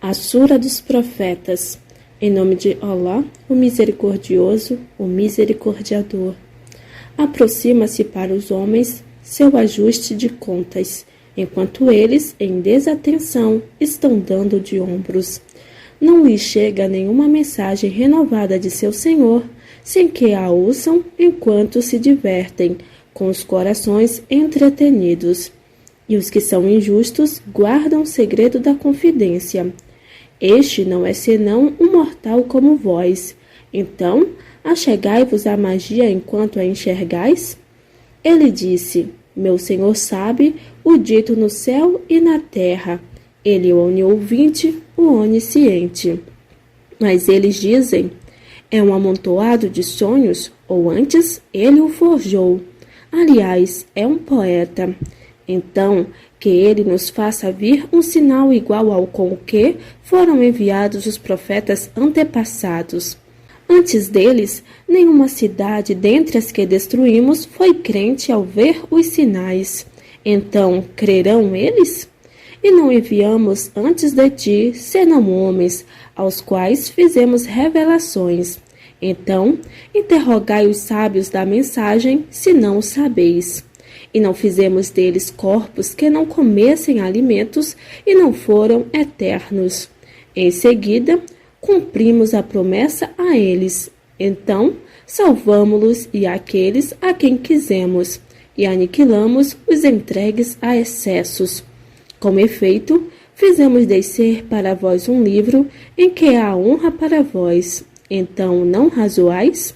A Sura dos Profetas. Em nome de Alá, o Misericordioso, o Misericordiador. Aproxima-se para os homens seu ajuste de contas, enquanto eles, em desatenção, estão dando de ombros. Não lhes chega nenhuma mensagem renovada de seu Senhor, sem que a ouçam enquanto se divertem, com os corações entretenidos. E os que são injustos guardam o segredo da confidência. Este não é senão um mortal como vós. Então, achegai-vos à magia enquanto a enxergais? Ele disse: Meu Senhor sabe o dito no céu e na terra. Ele é o oniouvinte, o onisciente. Mas eles dizem: É um amontoado de sonhos, ou antes, ele o forjou. Aliás, é um poeta. Então, que ele nos faça vir um sinal igual ao com o que foram enviados os profetas antepassados. Antes deles, nenhuma cidade dentre as que destruímos foi crente ao ver os sinais. Então, crerão eles? E não enviamos antes de ti, senão homens, aos quais fizemos revelações. Então, interrogai os sábios da mensagem, se não o sabeis. E não fizemos deles corpos que não comessem alimentos e não foram eternos. Em seguida, cumprimos a promessa a eles. Então, salvamo-los e aqueles a quem quisemos, e aniquilamos os entregues a excessos. Com efeito, fizemos descer para vós um livro em que há honra para vós. Então, não razoais?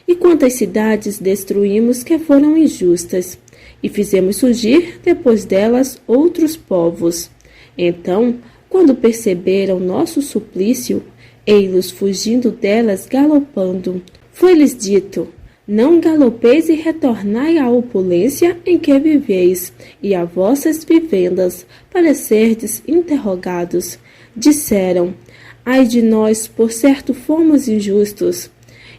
E quantas cidades destruímos que foram injustas? E fizemos surgir depois delas outros povos. Então, quando perceberam nosso suplício, ei-los fugindo delas galopando. Foi-lhes dito: Não galopeis e retornai à opulência em que viveis, e a vossas vivendas, para serdes interrogados. Disseram: Ai de nós, por certo fomos injustos.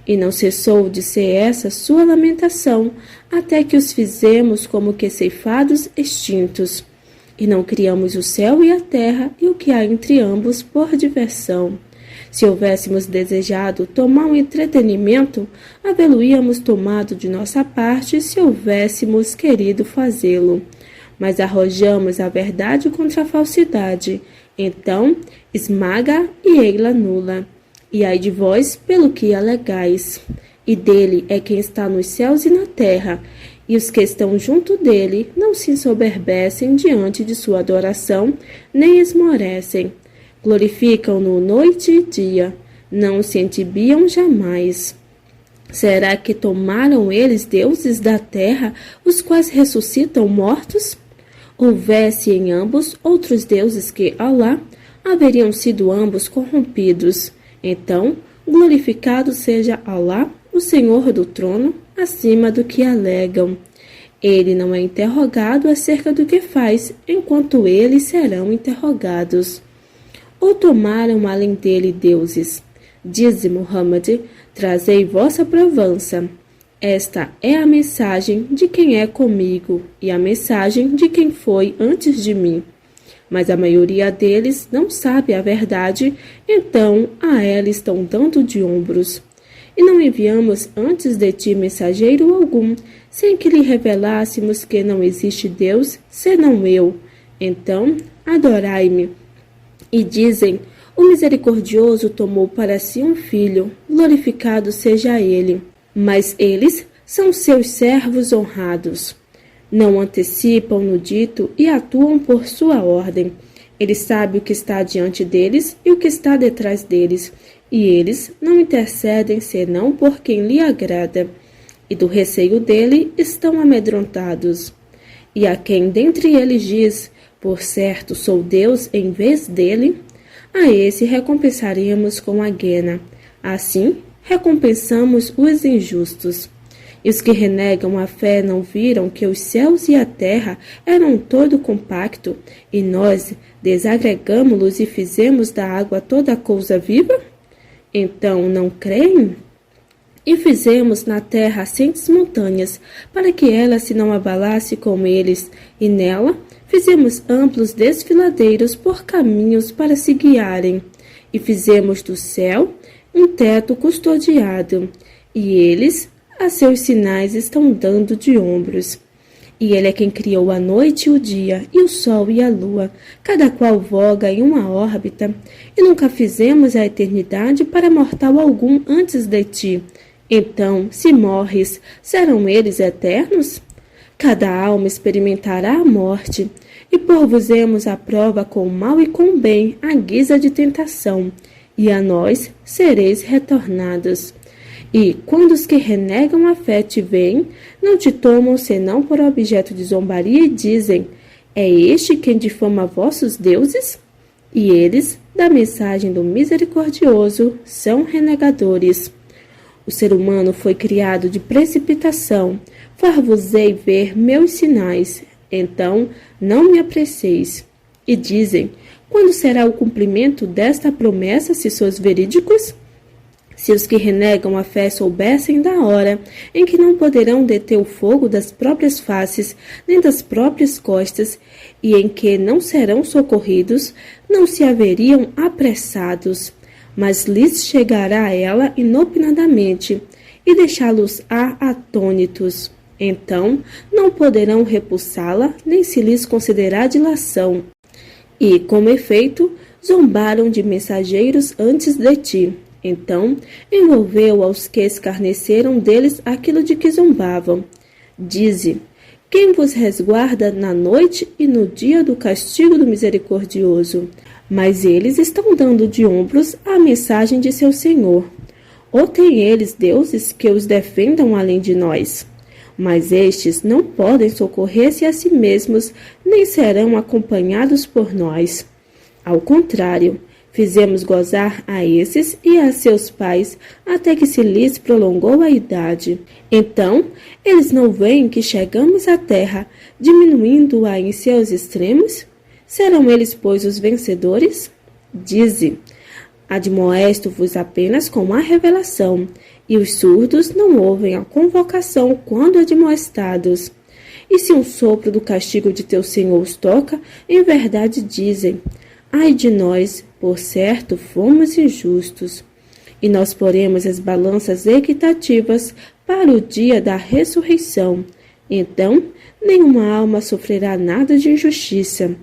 E não cessou de ser essa sua lamentação, até que os fizemos como que ceifados extintos. E não criamos o céu e a terra e o que há entre ambos por diversão. Se houvéssemos desejado tomar um entretenimento, havê-lo-íamos tomado de nossa parte se houvéssemos querido fazê-lo. Mas arrojamos a verdade contra a falsidade. Então, esmaga e ei-la nula. E ai de vós pelo que alegais. E dele é quem está nos céus e na terra, e os que estão junto dele não se ensoberbecem diante de sua adoração, nem esmorecem. Glorificam-no noite e dia, não se entibiam jamais. Será que tomaram eles deuses da terra, os quais ressuscitam mortos? Houvesse em ambos outros deuses que Alá, haveriam sido ambos corrompidos. Então, glorificado seja Alá, o Senhor do trono, acima do que alegam. Ele não é interrogado acerca do que faz, enquanto eles serão interrogados. Ou tomaram além dele deuses? Diz Muhammad: Trazei vossa provança. Esta é a mensagem de quem é comigo, e a mensagem de quem foi antes de mim. Mas a maioria deles não sabe a verdade, então a ela estão dando de ombros. E não enviamos antes de ti mensageiro algum, sem que lhe revelássemos que não existe Deus, senão eu. Então, adorai-me. E dizem: O misericordioso tomou para si um filho, glorificado seja ele. Mas eles são seus servos honrados. Não antecipam no dito e atuam por sua ordem. Ele sabe o que está diante deles e o que está detrás deles, e eles não intercedem senão por quem lhe agrada. E do receio dele estão amedrontados. E a quem dentre eles diz: Por certo sou Deus em vez dele, a esse recompensaremos com a guena. Assim, recompensamos os injustos. E os que renegam a fé não viram que os céus e a terra eram todo compacto, e nós desagregamo-los e fizemos da água toda coisa viva? Então não creem? E fizemos na terra ascentes montanhas, para que ela se não abalasse com eles, e nela fizemos amplos desfiladeiros por caminhos para se guiarem, e fizemos do céu um teto custodiado, e eles, a seus sinais, estão dando de ombros. E ele é quem criou a noite e o dia, e o sol e a lua, cada qual voga em uma órbita, e nunca fizemos a eternidade para mortal algum antes de ti. Então, se morres, serão eles eternos? Cada alma experimentará a morte, e pôr-vos-emos à prova com o mal e com o bem, à guisa de tentação, e a nós sereis retornados. E, quando os que renegam a fé te veem, não te tomam senão por objeto de zombaria e dizem: é este quem difama vossos deuses? E eles, da mensagem do misericordioso, são renegadores. O ser humano foi criado de precipitação. Far-vos-ei ver meus sinais, então não me apreceis. E dizem: quando será o cumprimento desta promessa, se sois verídicos? Se os que renegam a fé soubessem da hora em que não poderão deter o fogo das próprias faces, nem das próprias costas, e em que não serão socorridos, não se haveriam apressados, mas lhes chegará ela inopinadamente, e deixá-los-á atônitos. Então não poderão repulsá-la, nem se lhes concederá dilação. E, como efeito, zombaram de mensageiros antes de ti. Então envolveu aos que escarneceram deles aquilo de que zombavam. Dize: quem vos resguarda na noite e no dia do castigo do misericordioso? Mas eles estão dando de ombros à mensagem de seu Senhor. Ou têm eles deuses que os defendam além de nós? Mas estes não podem socorrer-se a si mesmos, nem serão acompanhados por nós. Ao contrário, fizemos gozar a esses e a seus pais, até que se lhes prolongou a idade. Então, eles não veem que chegamos à terra, diminuindo-a em seus extremos? Serão eles, pois, os vencedores? Dize: admoesto-vos apenas com a revelação, e os surdos não ouvem a convocação quando admoestados. E se um sopro do castigo de teu Senhor os toca, em verdade dizem: ai de nós, por certo fomos injustos. E nós poremos as balanças equitativas para o dia da ressurreição. Então, nenhuma alma sofrerá nada de injustiça.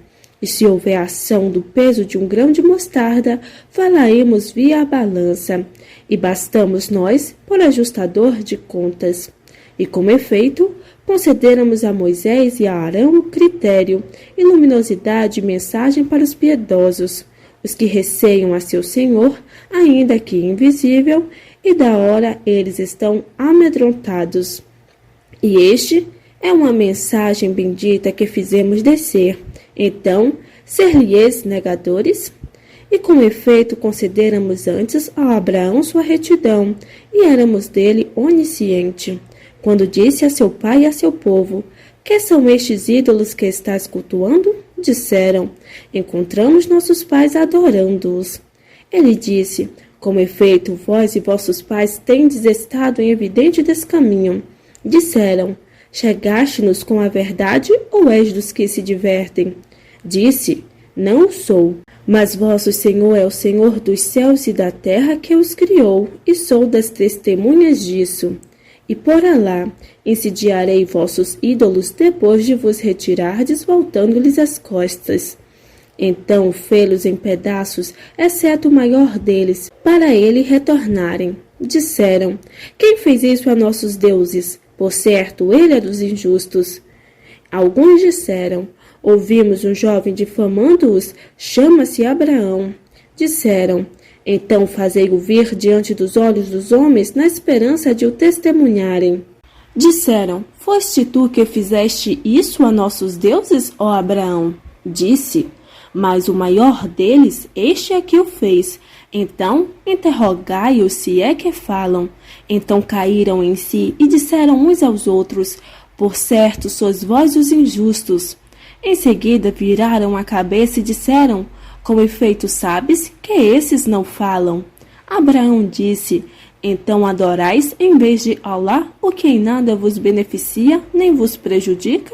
E se houver ação do peso de um grão de mostarda, falaremos via a balança, e bastamos nós por ajustador de contas. E como efeito, concederamos a Moisés e a Arão o critério, e luminosidade e mensagem para os piedosos, os que receiam a seu Senhor, ainda que invisível, e da hora eles estão amedrontados. E este é uma mensagem bendita que fizemos descer. Então, ser-lhes negadores? E com efeito concederamos antes a Abraão sua retidão, e éramos dele onisciente, quando disse a seu pai e a seu povo: que são estes ídolos que estás cultuando? Disseram: encontramos nossos pais adorando-os. Ele disse: com efeito, vós e vossos pais tendes estado em evidente descaminho. Disseram: chegaste-nos com a verdade, ou és dos que se divertem? Disse: não sou, mas vosso Senhor é o Senhor dos céus e da terra que os criou, e sou das testemunhas disso. E por Alá, incendiarei vossos ídolos depois de vos retirardes, voltando-lhes as costas. Então fê-los em pedaços, exceto o maior deles, para ele retornarem. Disseram: quem fez isso a nossos deuses? Por certo, ele é dos injustos. Alguns disseram: ouvimos um jovem difamando-os, chama-se Abraão. Disseram: então fazei-o vir diante dos olhos dos homens, na esperança de o testemunharem. Disseram: foste tu que fizeste isso a nossos deuses, ó Abraão? Disse: mas o maior deles, este é que o fez. Então interrogai-os se é que falam. Então caíram em si e disseram uns aos outros: por certo sois vós os injustos. Em seguida viraram a cabeça e disseram: com efeito sabes que esses não falam. Abraão disse: então adorais em vez de Alá o que em nada vos beneficia nem vos prejudica?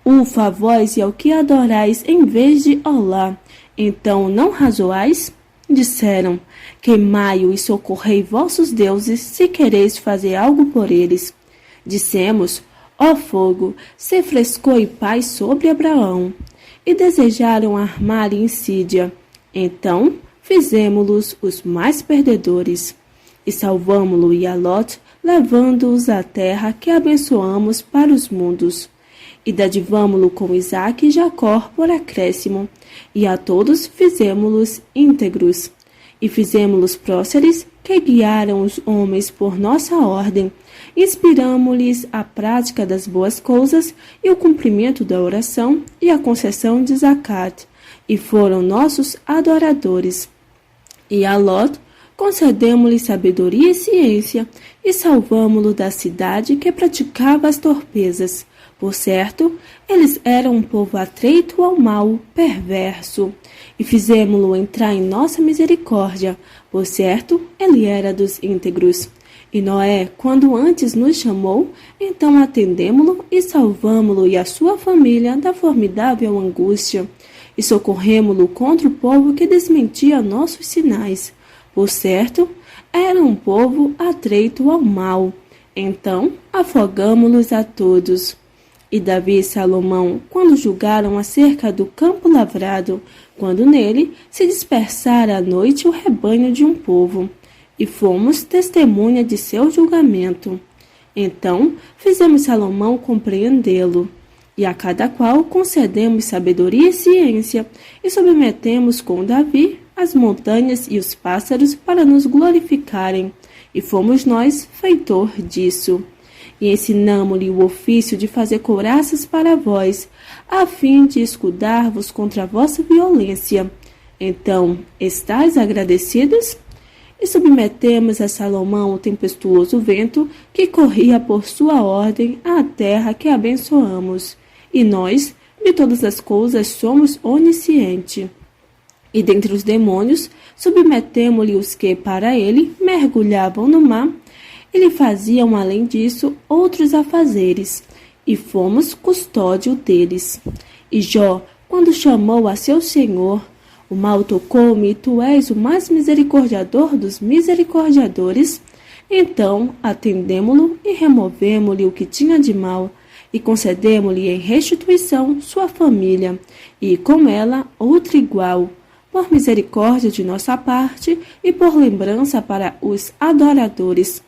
Ufa, vós e ao que adorais em vez de Olá, então não razoais? Disseram, queimai-o e socorrei vossos deuses, se quereis fazer algo por eles. Dissemos, ó fogo, se frescou e paz sobre Abraão. E desejaram armar insídia. Então fizemo-los os mais perdedores. E salvamo-lo e a Lot, levando-os à terra que abençoamos para os mundos. E dadivamo-lo com Isaque e Jacó por acréscimo, e a todos fizemo-los íntegros. E fizemo-los próceres, que guiaram os homens por nossa ordem, inspiramo-lhes a prática das boas coisas e o cumprimento da oração e a concessão de zacat, e foram nossos adoradores. E a Lot concedemo-lhe sabedoria e ciência, e salvamo-lo da cidade que praticava as torpezas. Por certo, eles eram um povo atreito ao mal, perverso, e fizemo-lo entrar em nossa misericórdia. Por certo, ele era dos íntegros. E Noé, quando antes nos chamou, então atendemo-lo e salvamo-lo e a sua família da formidável angústia, e socorremo-lo contra o povo que desmentia nossos sinais. Por certo, era um povo atreito ao mal. Então afogamo-los a todos. E Davi e Salomão, quando julgaram acerca do campo lavrado, quando nele se dispersara à noite o rebanho de um povo, e fomos testemunha de seu julgamento. Então fizemos Salomão compreendê-lo, e a cada qual concedemos sabedoria e ciência, e submetemos com Davi as montanhas e os pássaros para nos glorificarem, e fomos nós feitor disso. E ensinamo-lhe o ofício de fazer couraças para vós, a fim de escudar-vos contra a vossa violência. Então, estáis agradecidos? E submetemos a Salomão o tempestuoso vento, que corria por sua ordem à terra que abençoamos. E nós, de todas as coisas, somos oniscientes. E dentre os demônios, submetemo-lhe os que, para ele, mergulhavam no mar, e lhe faziam, além disso, outros afazeres, e fomos custódio deles. E Jó, quando chamou a seu senhor, o mal tocou-me, e tu és o mais misericordiador dos misericordiadores, então atendemo-lo e removemo-lhe o que tinha de mal, e concedemo-lhe em restituição sua família, e com ela outra igual, por misericórdia de nossa parte e por lembrança para os adoradores.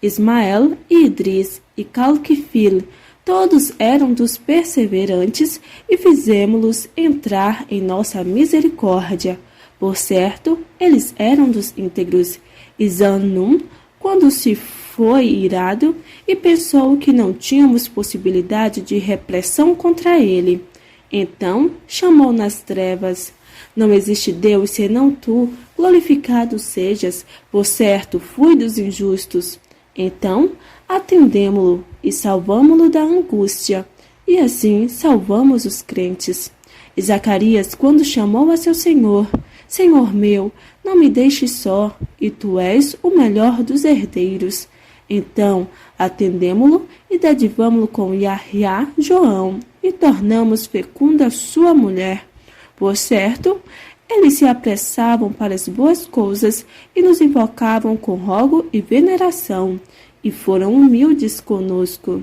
Ismael e Idris e Calquifil, todos eram dos perseverantes, e fizemo-los entrar em nossa misericórdia. Por certo, eles eram dos íntegros. E Zanum, quando se foi irado, e pensou que não tínhamos possibilidade de repressão contra ele, então chamou nas trevas. Não existe Deus senão tu, glorificado sejas, por certo fui dos injustos. Então atendemo-lo e salvamo-lo da angústia, e assim salvamos os crentes. E Zacarias, quando chamou a seu senhor, Senhor meu, não me deixes só, e tu és o melhor dos herdeiros. Então atendemo-lo e dadivamo-lo com Yahya, João, e tornamos fecunda sua mulher. Por certo, eles se apressavam para as boas coisas e nos invocavam com rogo e veneração, e foram humildes conosco.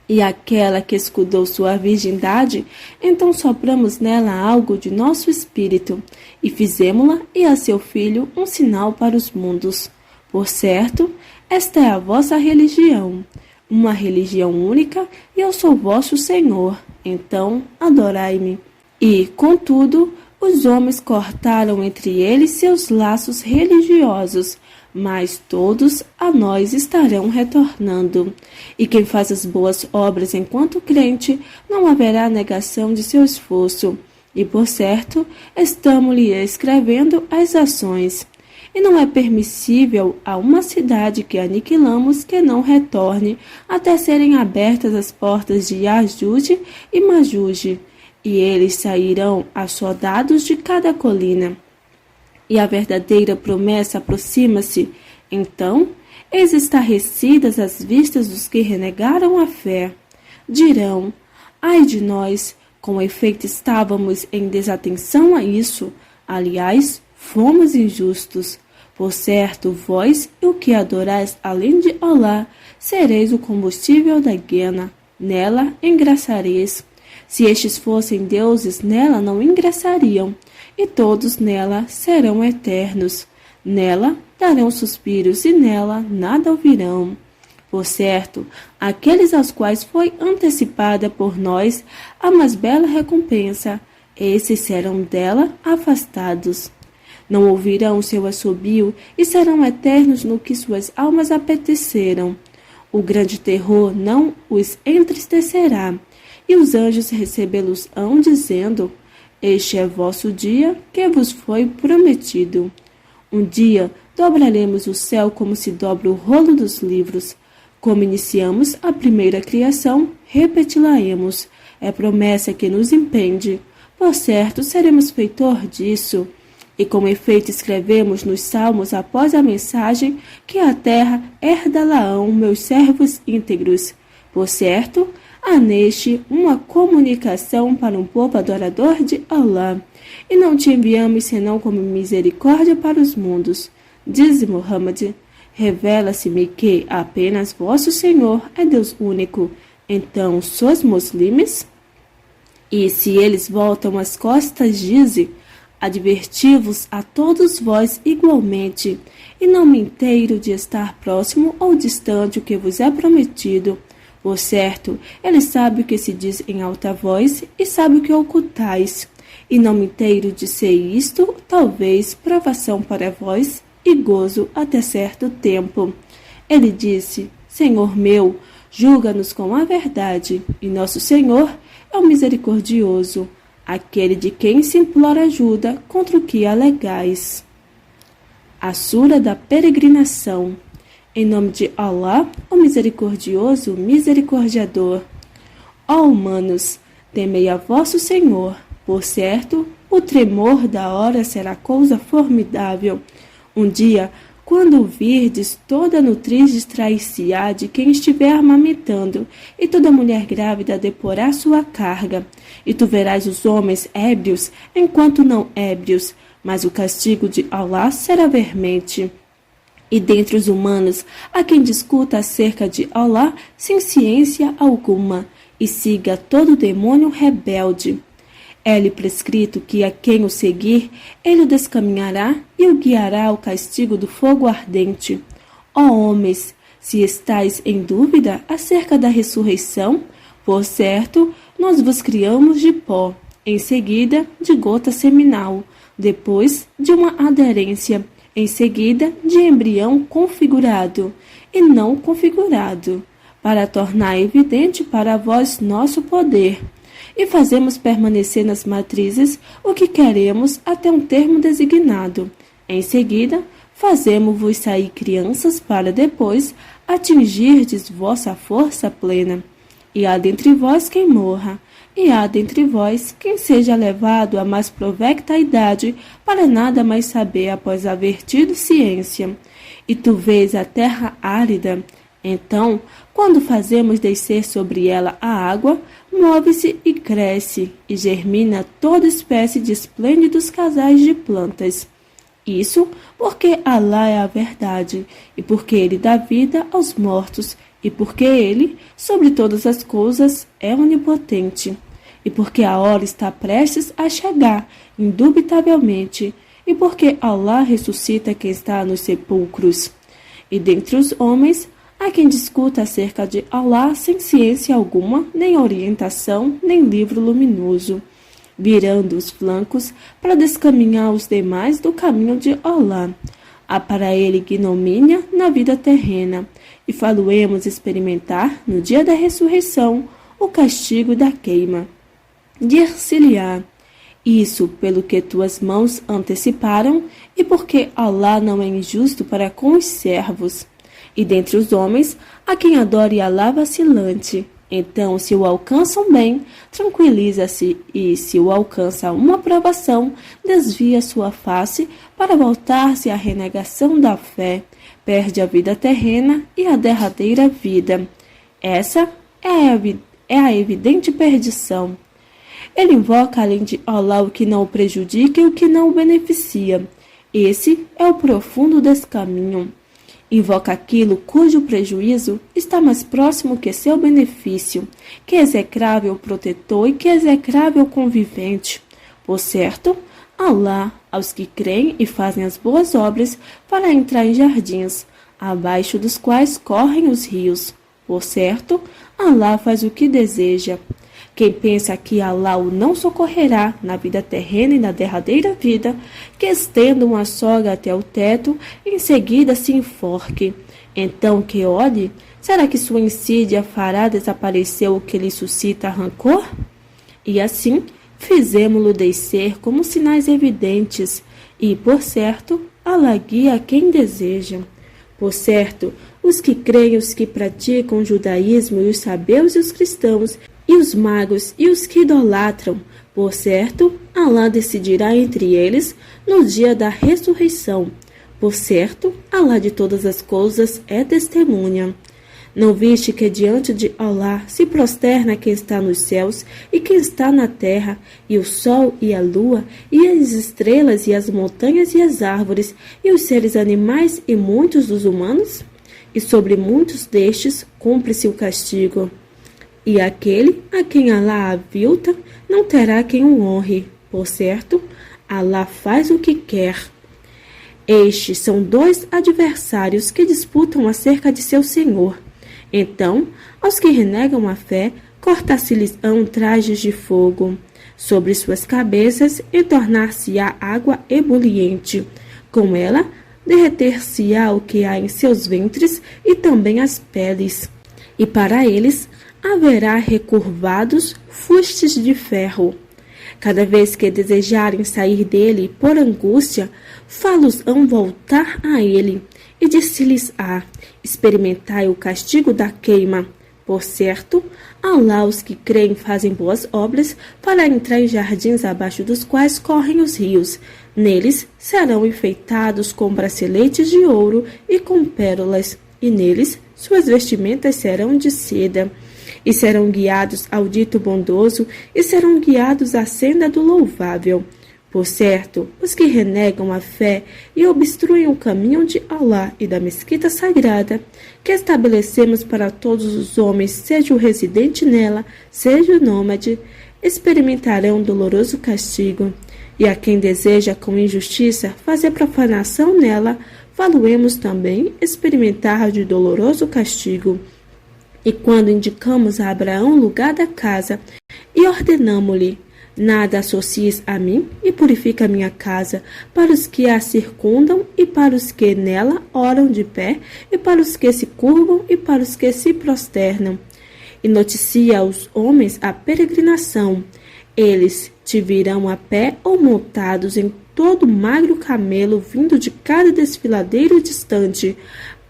E aquela que escudou sua virgindade, então sopramos nela algo de nosso espírito, e fizemo-la e a seu filho um sinal para os mundos. Por certo, esta é a vossa religião, uma religião única, e eu sou vosso Senhor, então adorai-me. E, contudo, os homens cortaram entre eles seus laços religiosos, mas todos a nós estarão retornando. E quem faz as boas obras enquanto crente, não haverá negação de seu esforço. E, por certo, estamos-lhe escrevendo as ações. E não é permissível a uma cidade que aniquilamos que não retorne até serem abertas as portas de Yajude e Majude, e eles sairão assodados de cada colina. E a verdadeira promessa aproxima-se. Então, eis estarrecidas as vistas dos que renegaram a fé. Dirão, Ai de nós, com efeito estávamos em desatenção a isso. Aliás, fomos injustos. Por certo, vós e o que adorais além de Allah, sereis o combustível da guena. Nela engraçareis. Se estes fossem deuses, nela não ingressariam, e todos nela serão eternos. Nela darão suspiros, e nela nada ouvirão. Por certo, aqueles aos quais foi antecipada por nós a mais bela recompensa, esses serão dela afastados. Não ouvirão seu assobio e serão eternos no que suas almas apeteceram. O grande terror não os entristecerá, e os anjos recebê-los-ão, dizendo: Este é vosso dia que vos foi prometido. Um dia dobraremos o céu como se dobra o rolo dos livros. Como iniciamos a primeira criação, repeti-la-emos. É promessa que nos impende. Por certo, seremos feitor disso. E com efeito escrevemos nos salmos após a mensagem que a terra herda-la-ão meus servos íntegros. Por certo, há neste uma comunicação para um povo adorador de Allah. E não te enviamos senão como misericórdia para os mundos. Diz Muhammad: revela-se-me que apenas vosso Senhor é Deus único. Então, sois muslimes? E se eles voltam as costas, dize: adverti-vos a todos vós igualmente, e não me inteiro de estar próximo ou distante o que vos é prometido. Por certo, ele sabe o que se diz em alta voz e sabe o que ocultais. E não me inteiro de ser isto, talvez, provação para vós e gozo até certo tempo. Ele disse: Senhor meu, julga-nos com a verdade, e nosso Senhor é o misericordioso, aquele de quem se implora ajuda contra o que alegais. A Sura da Peregrinação. Em nome de Allah, o misericordioso, misericordiador. Ó humanos, temei a vosso Senhor. Por certo, o tremor da hora será coisa formidável. Um dia, quando o virdes, toda nutriz distrair-se-á de quem estiver amamentando, e toda mulher grávida deporá sua carga. E tu verás os homens ébrios, enquanto não ébrios, mas o castigo de Allah será veemente. E dentre os humanos, há quem discuta acerca de Allah sem ciência alguma, e siga todo demônio rebelde. É-lhe prescrito que a quem o seguir, ele o descaminhará e o guiará ao castigo do fogo ardente. Ó homens, se estais em dúvida acerca da ressurreição, por certo, nós vos criamos de pó, em seguida de gota seminal, depois de uma aderência, em seguida de embrião configurado e não configurado, para tornar evidente para vós nosso poder. E fazemos permanecer nas matrizes o que queremos até um termo designado. Em seguida, fazemos-vos sair crianças para depois atingirdes vossa força plena. E há dentre vós quem morra, e há dentre vós quem seja levado à mais provecta idade para nada mais saber após haver tido ciência. E tu vês a terra árida. Então, quando fazemos descer sobre ela a água, move-se e cresce, e germina toda espécie de esplêndidos casais de plantas. Isso porque Allah é a verdade, e porque Ele dá vida aos mortos, e porque Ele, sobre todas as coisas, é onipotente, e porque a hora está prestes a chegar, indubitavelmente, e porque Allah ressuscita quem está nos sepulcros. E dentre os homens, há quem discuta acerca de Allah sem ciência alguma, nem orientação, nem livro luminoso, virando os flancos para descaminhar os demais do caminho de Allah. Há para ele ignomínia na vida terrena, e faloemos experimentar, no dia da ressurreição, o castigo da queima. Dir-se-lhe-á: isso pelo que tuas mãos anteciparam, e porque Allah não é injusto para com os servos. E dentre os homens, há quem adore Allah vacilante. Então, se o alcançam bem, tranquiliza-se, e se o alcança uma provação, desvia sua face para voltar-se à renegação da fé, perde a vida terrena e a derradeira vida. Essa é a evidente perdição. Ele invoca além de Allah o que não o prejudica e o que não o beneficia. Esse é o profundo descaminho. Invoca aquilo cujo prejuízo está mais próximo que seu benefício, que execrável protetor e que execrável convivente. Por certo, Allah, aos que creem e fazem as boas obras, para entrar em jardins, abaixo dos quais correm os rios. Por certo, Allah faz o que deseja. Quem pensa que Allah o não socorrerá na vida terrena e na derradeira vida, que estenda uma soga até o teto, em seguida se enforque. Então que olhe, será que sua insídia fará desaparecer o que lhe suscita rancor? E assim, fizemo-lo descer como sinais evidentes, e, por certo, Allah guia a quem deseja. Por certo, os que creem, os que praticam o judaísmo e os sabeus e os cristãos, e os magos e os que idolatram, por certo, Allah decidirá entre eles no dia da ressurreição. Por certo, Allah de todas as coisas é testemunha. Não viste que diante de Allah se prosterna quem está nos céus e quem está na terra, e o sol e a lua, e as estrelas e as montanhas e as árvores, e os seres animais e muitos dos humanos? E sobre muitos destes cumpre-se o castigo. E aquele a quem Allah avilta não terá quem o honre. Por certo, Allah faz o que quer. Estes são dois adversários que disputam acerca de seu Senhor. Então, aos que renegam a fé, cortar-se-lhes-ão trajes de fogo. Sobre suas cabeças entornar-se-á água ebuliente. Com ela, derreter-se-á o que há em seus ventres e também as peles. E para eles haverá recurvados fustes de ferro. Cada vez que desejarem sair dele por angústia, fá-los-ão voltar a ele, e disse-lhes-á: experimentai o castigo da queima. Por certo, Allah os que creem fazem boas obras para entrar em jardins abaixo dos quais correm os rios. Neles serão enfeitados com braceletes de ouro e com pérolas, e neles suas vestimentas serão de seda. E serão guiados ao dito bondoso, e serão guiados à senda do louvável. Por certo, os que renegam a fé e obstruem o caminho de Allah e da mesquita sagrada, que estabelecemos para todos os homens, seja o residente nela, seja o nômade, experimentarão um doloroso castigo. E a quem deseja com injustiça fazer profanação nela, faloemos também experimentar de doloroso castigo. E quando indicamos a Abraão o lugar da casa, e ordenamo-lhe: nada associes a mim, e purifica a minha casa, para os que a circundam, e para os que nela oram de pé, e para os que se curvam, e para os que se prosternam. E noticia aos homens a peregrinação. Eles te virão a pé ou montados em todo magro camelo vindo de cada desfiladeiro distante,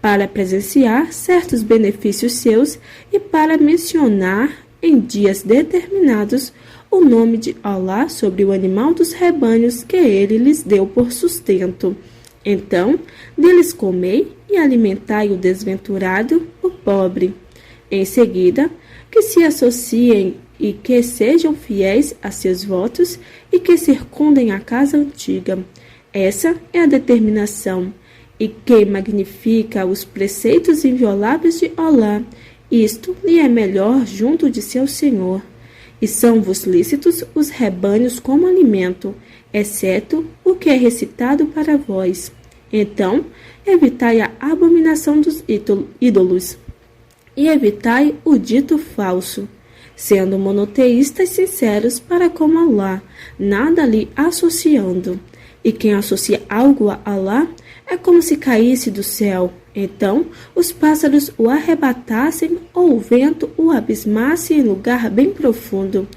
para presenciar certos benefícios seus e para mencionar em dias determinados o nome de Allah sobre o animal dos rebanhos que ele lhes deu por sustento. Então, deles comei e alimentai o desventurado, o pobre. Em seguida, que se associem e que sejam fiéis a seus votos e que circundem a casa antiga. Essa é a determinação. E quem magnifica os preceitos invioláveis de Allah, isto lhe é melhor junto de seu Senhor. E são-vos lícitos os rebanhos como alimento, exceto o que é recitado para vós. Então, evitai a abominação dos ídolos, e evitai o dito falso, sendo monoteístas sinceros para com Allah, nada lhe associando. E quem associa algo a Allah é como se caísse do céu. Então, os pássaros o arrebatassem ou o vento o abismasse em lugar bem profundo.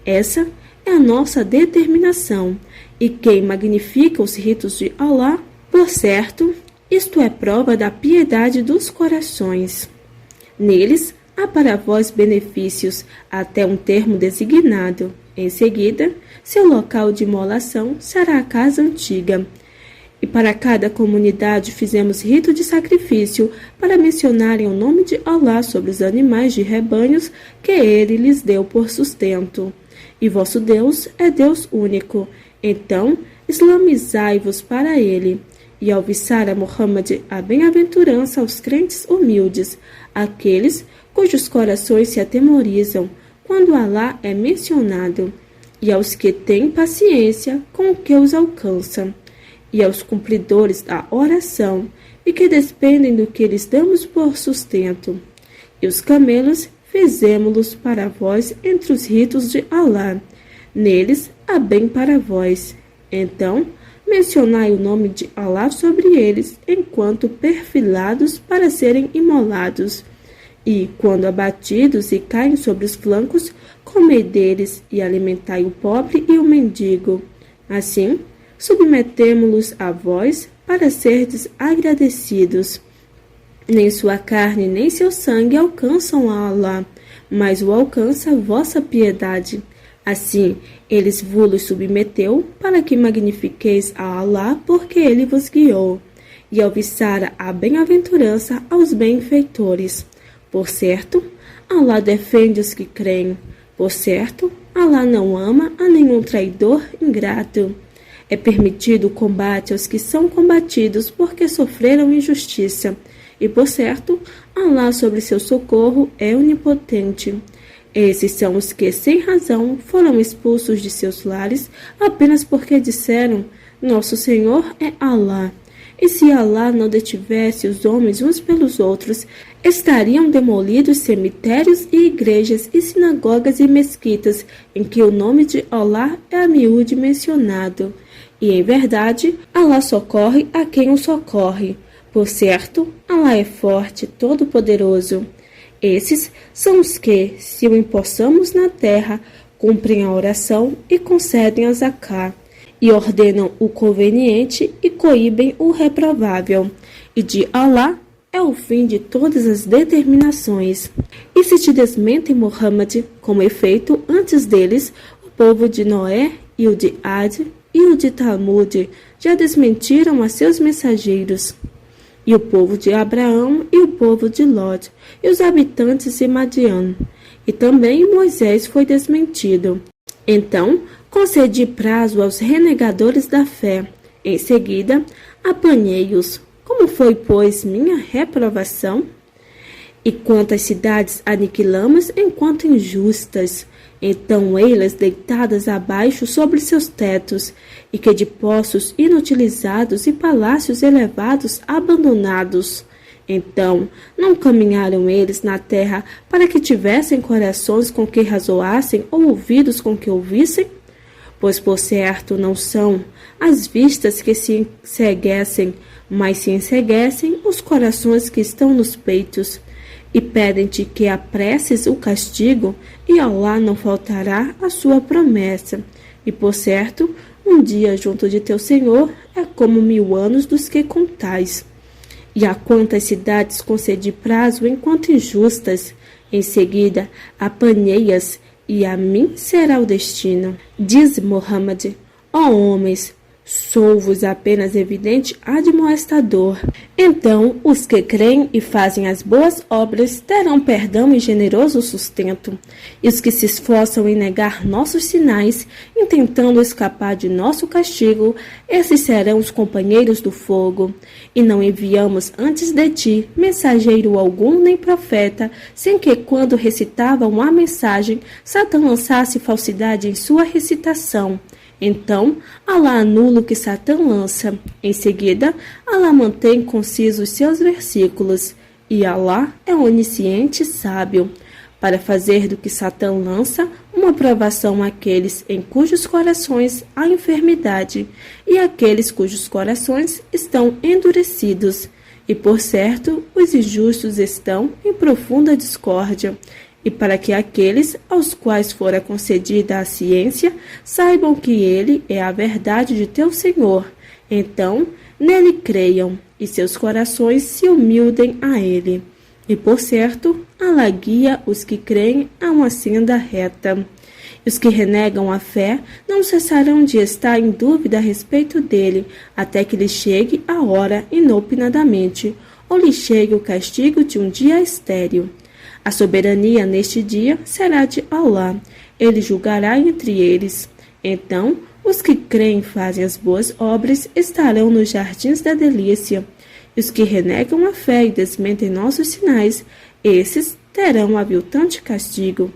Essa é a nossa determinação. E quem magnifica os ritos de Allah, por certo, isto é prova da piedade dos corações. Neles há para vós benefícios até um termo designado. Em seguida, seu local de imolação será a casa antiga. E para cada comunidade fizemos rito de sacrifício para mencionarem o nome de Allah sobre os animais de rebanhos que ele lhes deu por sustento. E vosso Deus é Deus único. Então, islamizai-vos para ele. E alviçar a Muhammad a bem-aventurança aos crentes humildes, aqueles cujos corações se atemorizam quando Allah é mencionado, e aos que têm paciência com o que os alcança, e aos cumpridores da oração, e que despendem do que lhes damos por sustento. E os camelos fizemo-los para vós entre os ritos de Allah. Neles há bem para vós. Então, mencionai o nome de Allah sobre eles, enquanto perfilados para serem imolados. E, quando abatidos e caem sobre os flancos, comei deles e alimentai o pobre e o mendigo. Assim, submetemo-los a vós para serdes agradecidos. Nem sua carne nem seu sangue alcançam a Allah, mas o alcança a vossa piedade. Assim, eles vos submeteu para que magnifiqueis a Allah, porque ele vos guiou, e alviçara a bem-aventurança aos benfeitores. Por certo, Allah defende os que creem. Por certo, Allah não ama a nenhum traidor ingrato. É permitido o combate aos que são combatidos porque sofreram injustiça. E por certo, Allah sobre seu socorro é onipotente. Esses são os que, sem razão, foram expulsos de seus lares apenas porque disseram: Nosso Senhor é Allah. E se Allah não detivesse os homens uns pelos outros, estariam demolidos cemitérios e igrejas e sinagogas e mesquitas em que o nome de Allah é a miúde mencionado. E em verdade, Allah socorre a quem o socorre. Por certo, Allah é forte, todo-poderoso. Esses são os que, se o empossamos na terra, cumprem a oração e concedem a zaká, e ordenam o conveniente e coíbem o reprovável. E de Allah é o fim de todas as determinações. E se te desmentem, Muhammad, como efeito, antes deles, o povo de Noé e o de Ad e o de Talmud já desmentiram a seus mensageiros. E o povo de Abraão e o povo de Lot, e os habitantes de Madian. E também Moisés foi desmentido. Então, concedi prazo aos renegadores da fé. Em seguida, apanhei-os. Como foi, pois, minha reprovação? E quantas cidades aniquilamos enquanto injustas, então elas deitadas abaixo sobre seus tetos, e que de poços inutilizados e palácios elevados abandonados. Então, não caminharam eles na terra para que tivessem corações com que razoassem ou ouvidos com que ouvissem? Pois por certo não são as vistas que se enceguecem, mas se enceguecem os corações que estão nos peitos. E pedem-te que apresses o castigo, e Allah não faltará a sua promessa. E por certo, um dia junto de teu Senhor é como 1000 anos dos que contais. E a quantas cidades concedi prazo enquanto injustas, em seguida apanhei-as, e a mim será o destino. Diz Muhammad: ó homens, sou-vos apenas evidente admoestador. Então, os que creem e fazem as boas obras terão perdão e generoso sustento. E os que se esforçam em negar nossos sinais, intentando escapar de nosso castigo, esses serão os companheiros do fogo. E não enviamos antes de ti mensageiro algum nem profeta, sem que, quando recitavam a mensagem, Satã lançasse falsidade em sua recitação. Então, Allah anula o que Satã lança. Em seguida, Allah mantém concisos seus versículos. E Allah é onisciente e sábio, para fazer do que Satã lança uma provação àqueles em cujos corações há enfermidade, e àqueles cujos corações estão endurecidos. E, por certo, os injustos estão em profunda discórdia. E para que aqueles aos quais fora concedida a ciência saibam que ele é a verdade de teu Senhor, então nele creiam e seus corações se humildem a ele. E por certo, Allah guia os que creem a uma senda reta. Os que renegam a fé não cessarão de estar em dúvida a respeito dele, até que lhe chegue a hora inopinadamente, ou lhe chegue o castigo de um dia estéril. A soberania neste dia será de Allah. Ele julgará entre eles. Então, os que creem e fazem as boas obras estarão nos jardins da delícia. E os que renegam a fé e desmentem nossos sinais, esses terão aviltante castigo.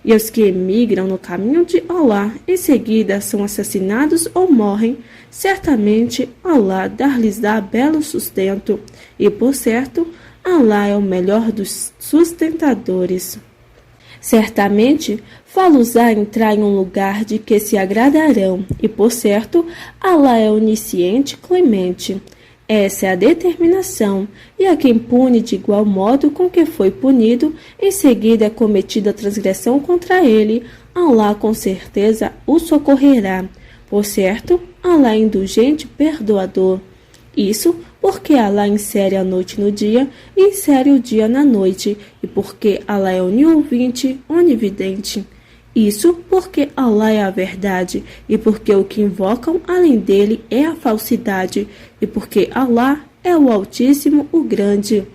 E os que emigram no caminho de Allah, em seguida são assassinados ou morrem, certamente Allah dar-lhes-á belo sustento. E, por certo, Allah é o melhor dos sustentadores. Certamente, fá-los-á entrar em um lugar de que se agradarão, e, por certo, Allah é onisciente, clemente. Essa é a determinação, e a quem pune de igual modo com que foi punido, em seguida é cometida a transgressão contra ele, Allah com certeza o socorrerá. Por certo, Allah é indulgente, perdoador. Isso porque Allah insere a noite no dia e insere o dia na noite, e porque Allah é oniouvinte, onividente. Isso porque Allah é a verdade, e porque o que invocam além dele é a falsidade, e porque Allah é o Altíssimo, o Grande.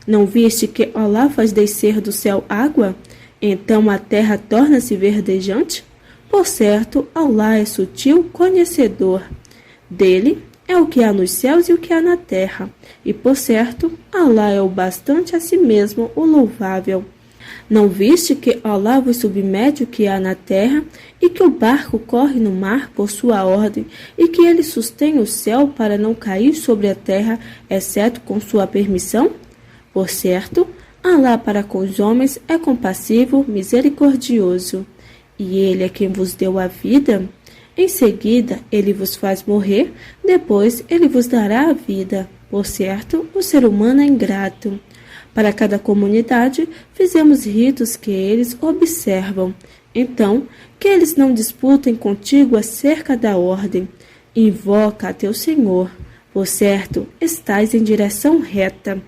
Não viste que Allah faz descer do céu água? Então a terra torna-se verdejante? Por certo, Allah é sutil conhecedor. Dele é o que há nos céus e o que há na terra, e por certo, Allah é o bastante a si mesmo, o louvável. Não viste que Allah vos submete o que há na terra, e que o barco corre no mar por sua ordem, e que ele sustém o céu para não cair sobre a terra, exceto com sua permissão? Por certo, Allah para com os homens é compassivo, misericordioso. E ele é quem vos deu a vida? Em seguida, ele vos faz morrer, depois ele vos dará a vida. Por certo, o ser humano é ingrato. Para cada comunidade, fizemos ritos que eles observam. Então, que eles não disputem contigo acerca da ordem. Invoca a teu Senhor. Por certo, estás em direção reta.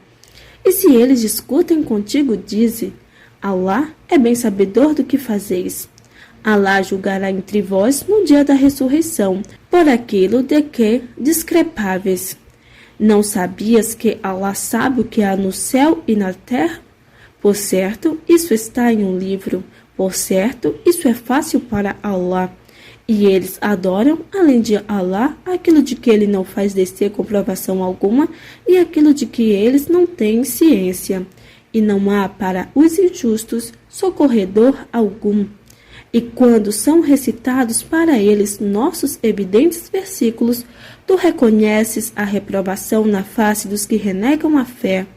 E se eles discutem contigo, dize: Allah é bem sabedor do que fazeis. Allah julgará entre vós no dia da ressurreição, por aquilo de que discrepáveis. Não sabias que Allah sabe o que há no céu e na terra? Por certo, isso está em um livro. Por certo, isso é fácil para Allah. E eles adoram, além de Allah, aquilo de que ele não faz descer comprovação alguma e aquilo de que eles não têm ciência. E não há para os injustos socorredor algum. E quando são recitados para eles nossos evidentes versículos, tu reconheces a reprovação na face dos que renegam a fé.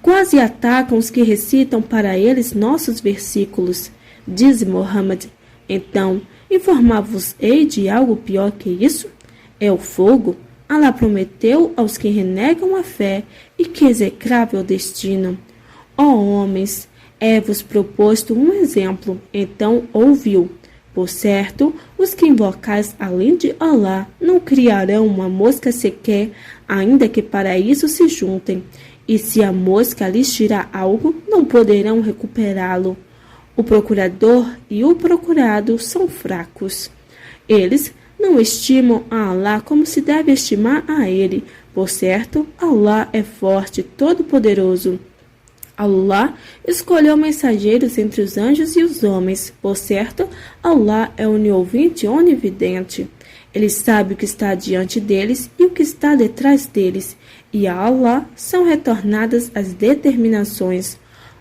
Quase atacam os que recitam para eles nossos versículos. Diz Muhammad: então, informar-vos-ei de algo pior que isso? É o fogo. Allah prometeu aos que renegam a fé, e que execrável destino. Ó homens, é-vos proposto um exemplo, então ouviu. Por certo, os que invocais além de Allah não criarão uma mosca sequer, ainda que para isso se juntem. E se a mosca lhes tirar algo, não poderão recuperá-lo. O procurador e o procurado são fracos. Eles não estimam a Allah como se deve estimar a ele. Por certo, Allah é forte, todo-poderoso. Allah escolheu mensageiros entre os anjos e os homens. Por certo, Allah é oniouvinte e onividente. Ele sabe o que está diante deles e o que está detrás deles. E a Allah são retornadas as determinações.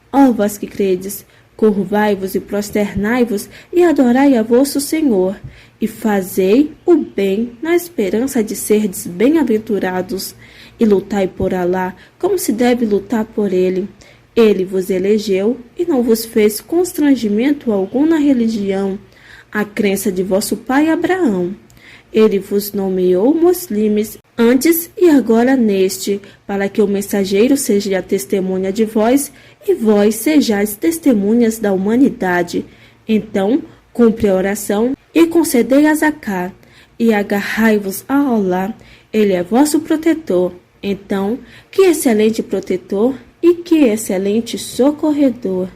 Ó vós que credes, curvai-vos e prosternai-vos e adorai a vosso Senhor. E fazei o bem na esperança de serdes bem-aventurados. E lutai por Allah como se deve lutar por ele. Ele vos elegeu e não vos fez constrangimento algum na religião, a crença de vosso pai Abraão. Ele vos nomeou muslimes antes e agora neste, para que o mensageiro seja a testemunha de vós e vós sejais testemunhas da humanidade. Então, cumpre a oração e concedei a Zakat, e agarrai-vos a Allah, ele é vosso protetor. Então, que excelente protetor! E que excelente socorredor!